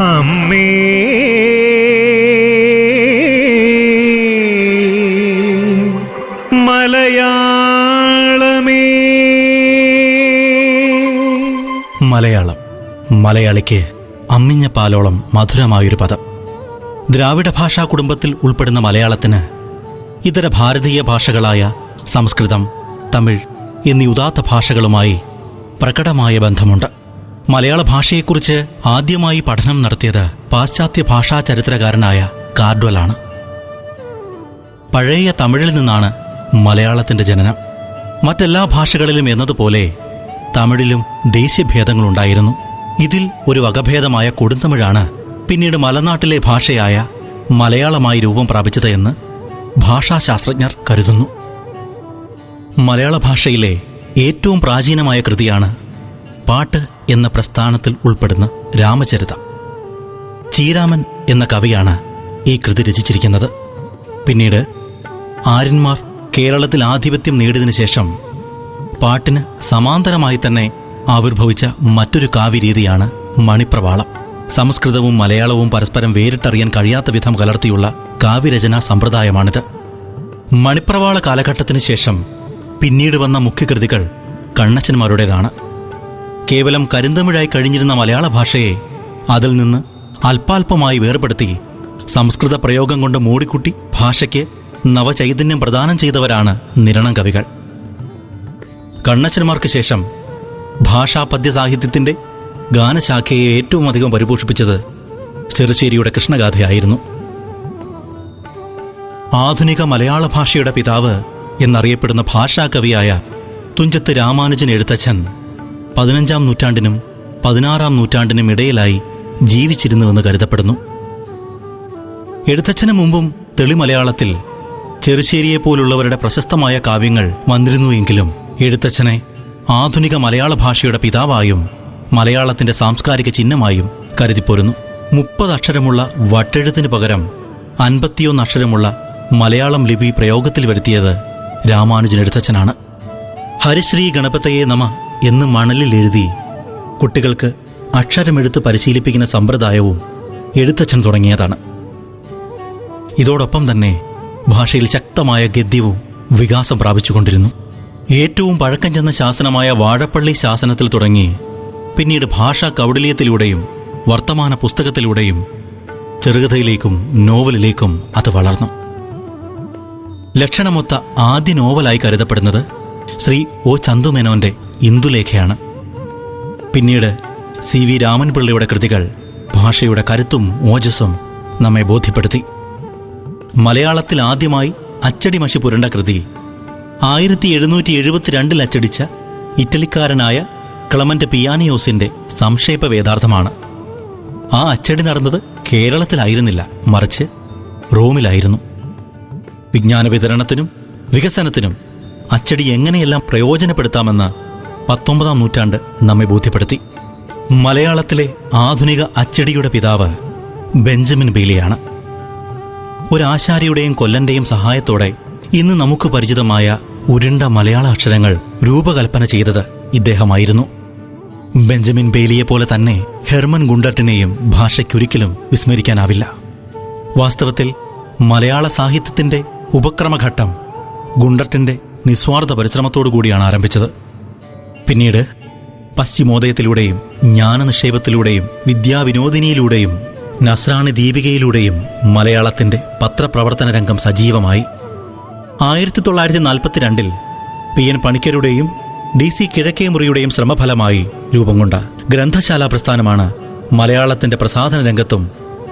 അമ്മേ മലയാളമേ. മലയാളം മലയാളിക്ക് അമ്മിഞ്ഞ പാലോളം മധുരമായൊരു പദം. ദ്രാവിഡ ഭാഷാ കുടുംബത്തിൽ ഉൾപ്പെടുന്ന മലയാളത്തിന് ഇതര ഭാരതീയ ഭാഷകളായ സംസ്കൃതം, തമിഴ് എന്നീ ഉദാത്ത ഭാഷകളുമായി പ്രകടമായ ബന്ധമുണ്ട്. മലയാള ഭാഷയെക്കുറിച്ച് ആദ്യമായി പഠനം നടത്തിയത് പാശ്ചാത്യ ഭാഷാ ചരിത്രകാരനായ കാർഡ്വലാണ്. പഴയ തമിഴിൽ നിന്നാണ് മലയാളത്തിന്റെ ജനനം. മറ്റെല്ലാ ഭാഷകളിലും എന്നതുപോലെ തമിഴിലും ദേശീയഭേദങ്ങളുണ്ടായിരുന്നു. ഇതിൽ ഒരു വകഭേദമായ കൊടുന്തമിഴാണ് പിന്നീട് മലനാട്ടിലെ ഭാഷയായ മലയാളമായി രൂപം പ്രാപിച്ചത് എന്ന് ഭാഷാശാസ്ത്രജ്ഞർ കരുതുന്നു. മലയാള ഭാഷയിലെ ഏറ്റവും പ്രാചീനമായ കൃതിയാണ് പാട്ട് എന്ന പ്രസ്ഥാനത്തിൽ ഉൾപ്പെടുന്ന രാമചരിതം. ചീരാമൻ എന്ന കവിയാണ് ഈ കൃതി രചിച്ചിരിക്കുന്നത്. പിന്നീട് ആര്യന്മാർ കേരളത്തിൽ ആധിപത്യം നേടിയതിനു ശേഷം പാട്ടിന് സമാന്തരമായി തന്നെ ആവിർഭവിച്ച മറ്റൊരു കാവ്യരീതിയാണ് മണിപ്രവാളം. സംസ്കൃതവും മലയാളവും പരസ്പരം വേറിട്ടറിയാൻ കഴിയാത്ത വിധം കലർത്തിയുള്ള കാവ്യരചനാ സമ്പ്രദായമാണിത്. മണിപ്രവാള കാലഘട്ടത്തിനു ശേഷം പിന്നീട് വന്ന മുഖ്യകൃതികൾ കണ്ണച്ചന്മാരുടേതാണ്. കേവലം കരിന്തമിഴായി കഴിഞ്ഞിരുന്ന മലയാള ഭാഷയെ അതിൽ നിന്ന് അല്പാൽപമായി വേർപെടുത്തി സംസ്കൃത പ്രയോഗം കൊണ്ട് മൂടിക്കുട്ടി ഭാഷയ്ക്ക് നവചൈതന്യം പ്രദാനം ചെയ്തവരാണ് നിരണം കവികൾ. കണ്ണച്ചന്മാർക്ക് ശേഷം ഭാഷാ പദ്യസാഹിത്യത്തിന്റെ ഗാനശാഖയെ ഏറ്റവും അധികം പരിപോഷിപ്പിച്ചത് ചെറുശ്ശേരിയുടെ കൃഷ്ണഗാഥയായിരുന്നു. ആധുനിക മലയാള ഭാഷയുടെ പിതാവ് എന്നറിയപ്പെടുന്ന ഭാഷാകവിയായ തുഞ്ചത്ത് രാമാനുജൻ എഴുത്തച്ഛൻ 15-ാം നൂറ്റാണ്ടിനും 16-ാം നൂറ്റാണ്ടിനും ഇടയിലായി ജീവിച്ചിരുന്നുവെന്ന് കരുതപ്പെടുന്നു. എഴുത്തച്ഛന് മുമ്പും തെളിമലയാളത്തിൽ ചെറുശ്ശേരിയെപ്പോലുള്ളവരുടെ പ്രശസ്തമായ കാവ്യങ്ങൾ വന്നിരുന്നുവെങ്കിലും എഴുത്തച്ഛനെ ആധുനിക മലയാള ഭാഷയുടെ പിതാവായും മലയാളത്തിന്റെ സാംസ്കാരിക ചിഹ്നമായും കരുതിപ്പോരുന്നു. 30 അക്ഷരമുള്ള വട്ടെഴുത്തിന് പകരം 51 അക്ഷരമുള്ള മലയാളം ലിപി പ്രയോഗത്തിൽ വരുത്തിയത് രാമാനുജൻ എഴുത്തച്ഛനാണ്. ഹരിശ്രീ ഗണപതയെ നമ എന്ന് മണലിൽ എഴുതി കുട്ടികൾക്ക് അക്ഷരമെഴുത്ത് പരിശീലിപ്പിക്കുന്ന സമ്പ്രദായവും എഴുത്തച്ഛൻ തുടങ്ങിയതാണ്. ഇതോടൊപ്പം തന്നെ ഭാഷയിൽ ശക്തമായ ഗദ്യവും വികാസം പ്രാപിച്ചുകൊണ്ടിരുന്നു. ഏറ്റവും പഴക്കം ചെന്ന ശാസനമായ വാഴപ്പള്ളി ശാസനത്തിൽ തുടങ്ങി പിന്നീട് ഭാഷാ കൗടില്യത്തിലൂടെയും വർത്തമാന പുസ്തകത്തിലൂടെയും ചെറുകഥയിലേക്കും നോവലിലേക്കും അത് വളർന്നു. ലക്ഷണമൊത്ത ആദ്യ നോവലായി കരുതപ്പെടുന്നത് ശ്രീ ഒ ചന്തുമേനോന്റെ ഇന്ദുലേഖയാണ്. പിന്നീട് CV രാമൻപിള്ളയുടെ കൃതികൾ ഭാഷയുടെ കരുത്തും ഓജസ്സും നമ്മെ ബോധ്യപ്പെടുത്തി. മലയാളത്തിൽ ആദ്യമായി അച്ചടി മഷി പുരണ്ട കൃതി 1772 അച്ചടിച്ച ഇറ്റലിക്കാരനായ ക്ലമന്റ് പിയാനിയോസിന്റെ സംക്ഷേപ വേദാർത്ഥമാണ്. ആ അച്ചടി നടന്നത് കേരളത്തിലായിരുന്നില്ല, മറിച്ച് റോമിലായിരുന്നു. വിജ്ഞാന വിതരണത്തിനും വികസനത്തിനും അച്ചടി എങ്ങനെയെല്ലാം പ്രയോജനപ്പെടുത്താമെന്ന് 19-ാം നൂറ്റാണ്ട് നമ്മെ ബോധ്യപ്പെടുത്തി. മലയാളത്തിലെ ആധുനിക അച്ചടിയുടെ പിതാവ് ബെഞ്ചമിൻ ബെയ്ലിയാണ്. ഒരാശാരിയുടെയും കൊല്ലന്റെയും സഹായത്തോടെ ഇന്ന് നമുക്ക് പരിചിതമായ ഉരുണ്ട മലയാള അക്ഷരങ്ങൾ രൂപകൽപ്പന ചെയ്തത് ഇദ്ദേഹമായിരുന്നു. ബെഞ്ചമിൻ ബെയ്ലിയെപ്പോലെ തന്നെ ഹെർമൻ ഗുണ്ടർട്ടിനെയും ഭാഷയ്ക്കൊരിക്കലും വിസ്മരിക്കാനാവില്ല. വാസ്തവത്തിൽ മലയാള സാഹിത്യത്തിന്റെ ഉപക്രമഘട്ടം ഗുണ്ടർട്ടിന്റെ നിസ്വാർത്ഥ പരിശ്രമത്തോടുകൂടിയാണ് ആരംഭിച്ചത്. പിന്നീട് പശ്ചിമോദയത്തിലൂടെയും ജ്ഞാനനിക്ഷേപത്തിലൂടെയും വിദ്യാവിനോദിനിയിലൂടെയും നസ്രാണി ദീപികയിലൂടെയും മലയാളത്തിന്റെ പത്രപ്രവർത്തന രംഗം സജീവമായി. 1942 PN പണിക്കരുടെയും DC കിഴക്കേമുറിയുടെയും ശ്രമഫലമായി രൂപം കൊണ്ട ഗ്രന്ഥശാല പ്രസ്ഥാനമാണ് മലയാളത്തിന്റെ പ്രസാധന രംഗത്തും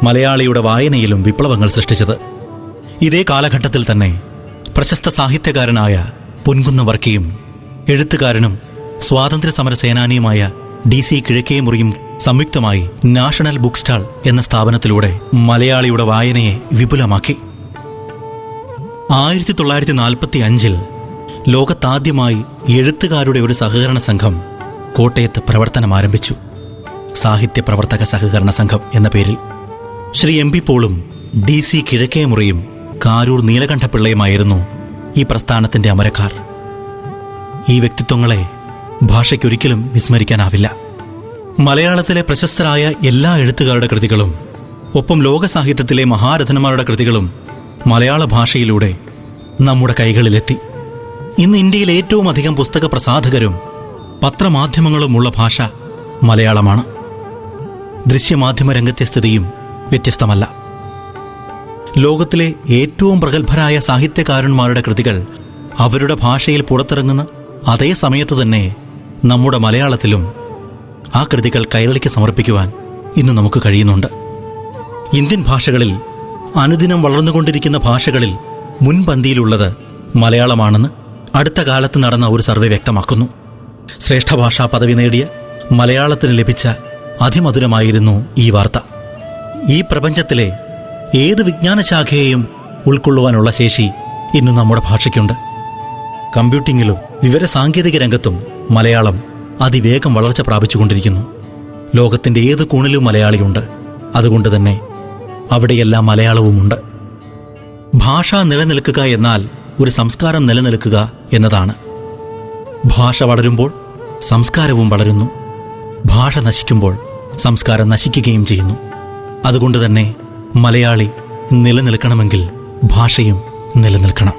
മലയാളിയുടെ വായനയിലും വിപ്ലവങ്ങൾ സൃഷ്ടിച്ചത്. ഇതേ കാലഘട്ടത്തിൽ തന്നെ പ്രശസ്ത സാഹിത്യകാരനായ പൊൻകുന്ന വർക്കിയും എഴുത്തുകാരനും സ്വാതന്ത്ര്യ സമര സേനാനിയുമായ DC കിഴക്കേമുറിയും സംയുക്തമായി നാഷണൽ ബുക്ക് സ്റ്റാൾ എന്ന സ്ഥാപനത്തിലൂടെ മലയാളിയുടെ വായനയെ വിപുലമാക്കി. 1945 ലോകത്താദ്യമായി എഴുത്തുകാരുടെ ഒരു സഹകരണ സംഘം കോട്ടയത്ത് പ്രവർത്തനം ആരംഭിച്ചു. സാഹിത്യ പ്രവർത്തക സഹകരണ സംഘം എന്ന പേരിൽ. ശ്രീ MP പോളും DC കിഴക്കേമുറിയും കാരൂർ നീലകണ്ഠപിള്ളയുമായിരുന്നു ഈ പ്രസ്ഥാനത്തിന്റെ അമരക്കാർ. ഈ വ്യക്തിത്വങ്ങളെ ഭാഷയ്ക്കൊരിക്കലും വിസ്മരിക്കാനാവില്ല. മലയാളത്തിലെ പ്രശസ്തരായ എല്ലാ എഴുത്തുകാരുടെ കൃതികളും ഒപ്പം ലോകസാഹിത്യത്തിലെ മഹാരഥന്മാരുടെ കൃതികളും മലയാള ഭാഷയിലൂടെ നമ്മുടെ കൈകളിലെത്തി. ഇന്ന് ഇന്ത്യയിൽ ഏറ്റവും അധികം പുസ്തക പ്രസാധകരും പത്രമാധ്യമങ്ങളുമുള്ള ഭാഷ മലയാളമാണ്. ദൃശ്യമാധ്യമ രംഗത്തെ സ്ഥിതിയും വ്യത്യസ്തമല്ല. ലോകത്തിലെ ഏറ്റവും പ്രഗത്ഭരായ സാഹിത്യകാരന്മാരുടെ കൃതികൾ അവരുടെ ഭാഷയിൽ പുറത്തിറങ്ങുന്ന അതേ സമയത്ത് തന്നെ നമ്മുടെ മലയാളത്തിലും ആ കൃതികൾ കൈരളിക്ക് സമർപ്പിക്കുവാൻ ഇന്ന് നമുക്ക് കഴിയുന്നുണ്ട്. ഇന്ത്യൻ ഭാഷകളിൽ അനുദിനം വളർന്നുകൊണ്ടിരിക്കുന്ന ഭാഷകളിൽ മുൻപന്തിയിലുള്ളത് മലയാളമാണെന്ന് അടുത്ത കാലത്ത് നടന്ന ഒരു സർവേ വ്യക്തമാക്കുന്നു. ശ്രേഷ്ഠഭാഷാ പദവി നേടിയ മലയാളത്തിന് ലഭിച്ച അതിമധുരമായിരുന്നു ഈ വാർത്ത. ഈ പ്രപഞ്ചത്തിലെ ഏത് വിജ്ഞാനശാഖയെയും ഉൾക്കൊള്ളുവാനുള്ള ശേഷി ഇന്ന് നമ്മുടെ ഭാഷയ്ക്കുണ്ട്. കമ്പ്യൂട്ടിങ്ങിലും വിവരസാങ്കേതിക രംഗത്തും മലയാളം അതിവേഗം വളർച്ച പ്രാപിച്ചുകൊണ്ടിരിക്കുന്നു. ലോകത്തിൻ്റെ ഏത് കോണിലും മലയാളിയുണ്ട്. അതുകൊണ്ട് തന്നെ അവിടെയെല്ലാം മലയാളവുമുണ്ട്. ഭാഷ നിലനിൽക്കുക എന്നാൽ ഒരു സംസ്കാരം നിലനിൽക്കുക എന്നതാണ്. ഭാഷ വളരുമ്പോൾ സംസ്കാരവും വളരുന്നു. ഭാഷ നശിക്കുമ്പോൾ സംസ്കാരം നശിക്കുകയും ചെയ്യുന്നു. അതുകൊണ്ട് തന്നെ മലയാളി നിലനിൽക്കണമെങ്കിൽ ഭാഷയും നിലനിൽക്കണം.